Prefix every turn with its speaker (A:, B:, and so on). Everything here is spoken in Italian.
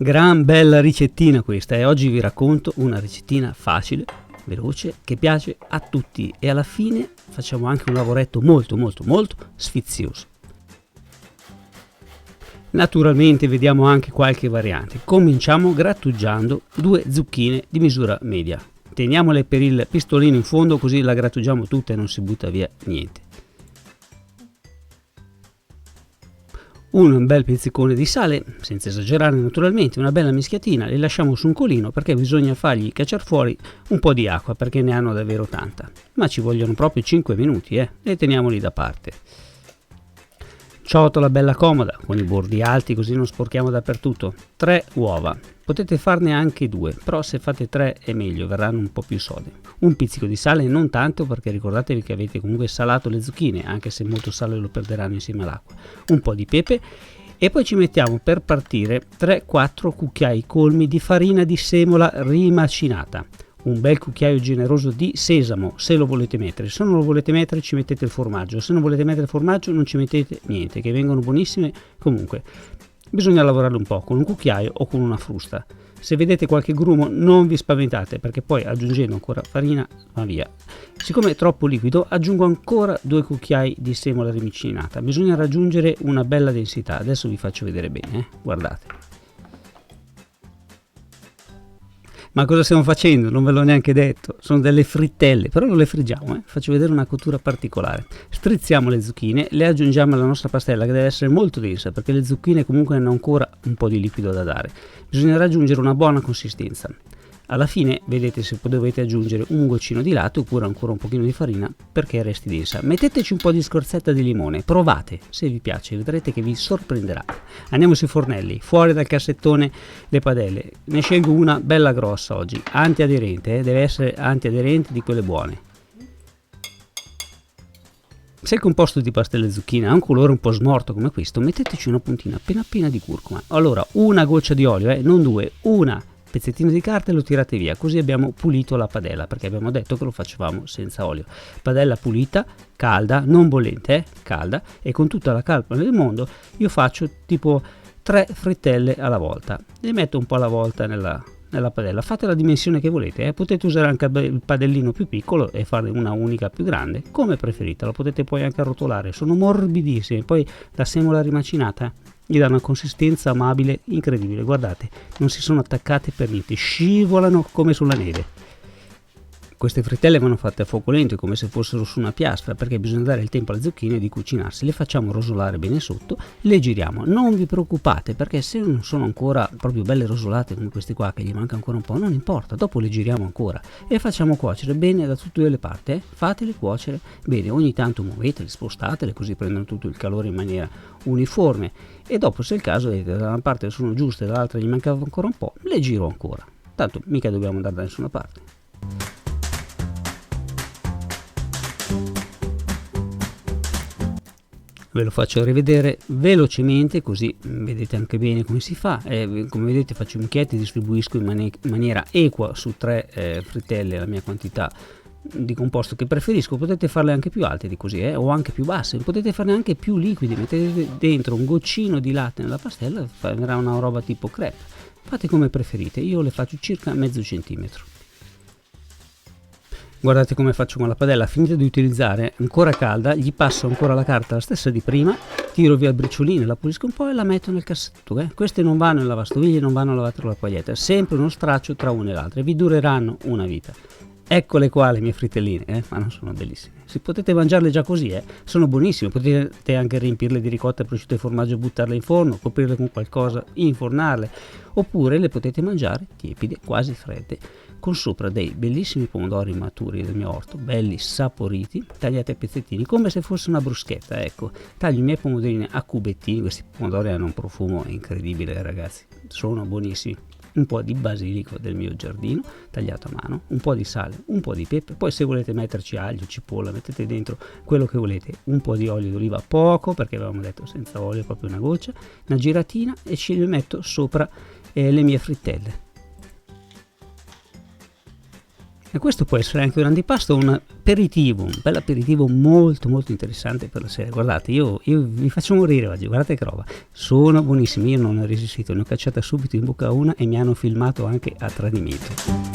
A: Gran bella ricettina questa e oggi vi racconto una ricettina facile, veloce, che piace a tutti e alla fine facciamo anche un lavoretto molto sfizioso. Naturalmente vediamo anche qualche variante. Cominciamo grattugiando 2 zucchine di misura media. Teniamole per il pistolino in fondo così la grattugiamo tutta e non si butta via niente. Un bel pizzicone di sale, senza esagerare naturalmente, una bella mischiatina, le lasciamo su un colino perché bisogna fargli cacciare fuori un po' di acqua perché ne hanno davvero tanta. Ma ci vogliono proprio 5 minuti e teniamoli da parte. Ciotola bella comoda, con i bordi alti così non sporchiamo dappertutto. 3 uova, potete farne anche 2, però se fate 3 è meglio, verranno un po' più sode. Un pizzico di sale, non tanto perché ricordatevi che avete comunque salato le zucchine, anche se molto sale lo perderanno insieme all'acqua. Un po' di pepe e poi ci mettiamo per partire 3-4 cucchiai colmi di farina di semola rimacinata. Un bel cucchiaio generoso di sesamo se lo volete mettere, se non lo volete mettere ci mettete il formaggio, se non volete mettere il formaggio non ci mettete niente, che vengono buonissime. Comunque bisogna lavorarlo un po' con un cucchiaio o con una frusta. Se vedete qualche grumo non vi spaventate perché poi aggiungendo ancora farina va via. Siccome è troppo liquido aggiungo ancora 2 cucchiai di semola rimicinata, bisogna raggiungere una bella densità, adesso vi faccio vedere bene, guardate. Ma cosa stiamo facendo? Non ve l'ho neanche detto. Sono delle frittelle, però non le friggiamo, Faccio vedere una cottura particolare. Strizziamo le zucchine, le aggiungiamo alla nostra pastella che deve essere molto densa perché le zucchine comunque hanno ancora un po' di liquido da dare. Bisogna raggiungere una buona consistenza. Alla fine vedete se dovete aggiungere un goccino di latte oppure ancora un pochino di farina perché resti densa. Metteteci un po' di scorzetta di limone, provate, se vi piace, vedrete che vi sorprenderà. Andiamo sui fornelli, fuori dal cassettone le padelle. Ne scelgo una bella grossa oggi, antiaderente, deve essere antiaderente di quelle buone. Se il composto di pasta alle zucchine ha un colore un po' smorto come questo, metteteci una puntina appena di curcuma. Allora, una goccia di olio, non 2, una pezzettino di carta e lo tirate via, così abbiamo pulito la padella perché abbiamo detto che lo facevamo senza olio. Padella pulita, calda, non bollente, calda, e con tutta la calma del mondo io faccio tipo 3 frittelle alla volta, le metto un po' alla volta nella padella. Fate la dimensione che volete, potete usare anche il padellino più piccolo e farne una unica più grande, come preferite, lo potete poi anche arrotolare, sono morbidissime, poi la semola rimacinata gli dà una consistenza amabile incredibile, guardate, non si sono attaccate per niente, scivolano come sulla neve. Queste frittelle vanno fatte a fuoco lento come se fossero su una piastra perché bisogna dare il tempo alle zucchine di cucinarsi, le facciamo rosolare bene sotto, le giriamo, non vi preoccupate perché se non sono ancora proprio belle rosolate come queste qua che gli manca ancora un po', non importa, dopo le giriamo ancora e facciamo cuocere bene da tutte le parti, fatele cuocere bene, ogni tanto muovetele, spostatele così prendono tutto il calore in maniera uniforme e dopo se è il caso vedete da una parte sono giuste dall'altra gli mancava ancora un po', le giro ancora, tanto mica dobbiamo andare da nessuna parte. Ve lo faccio rivedere velocemente così vedete anche bene come si fa. Come vedete faccio i mucchietti, distribuisco in maniera equa su 3 frittelle la mia quantità di composto che preferisco. Potete farle anche più alte di così o anche più basse, potete farne anche più liquidi, mettete dentro un goccino di latte nella pastella, verrà una roba tipo crepe. Fate come preferite, io le faccio circa mezzo centimetro. Guardate come faccio con la padella, finita di utilizzare, ancora calda, gli passo ancora la carta la stessa di prima, tiro via il briciolino, la pulisco un po' e la metto nel cassetto. Queste non vanno in lavastoviglie, non vanno lavate con la paglietta, sempre uno straccio tra una e l'altra e vi dureranno una vita. Eccole qua le mie frittelline, ma non sono bellissime. Se potete mangiarle già così, sono buonissime, potete anche riempirle di ricotta, prosciutto e formaggio e buttarle in forno, coprirle con qualcosa, infornarle, oppure le potete mangiare tiepide, quasi fredde, con sopra dei bellissimi pomodori maturi del mio orto, belli saporiti, tagliati a pezzettini, come se fosse una bruschetta, ecco. Taglio i miei pomodorini a cubettini, questi pomodori hanno un profumo incredibile ragazzi, sono buonissimi. Un po' di basilico del mio giardino tagliato a mano, un po' di sale, un po' di pepe, poi se volete metterci aglio, cipolla, mettete dentro quello che volete, un po' di olio d'oliva, poco perché avevamo detto senza olio, proprio una goccia, una giratina e ci metto sopra le mie frittelle. E questo può essere anche un antipasto, un aperitivo, un bel aperitivo molto molto interessante per la sera. Guardate, io vi faccio morire oggi, guardate che roba, sono buonissimi, io non ho resistito, ne ho cacciata subito in bocca una e mi hanno filmato anche a tradimento.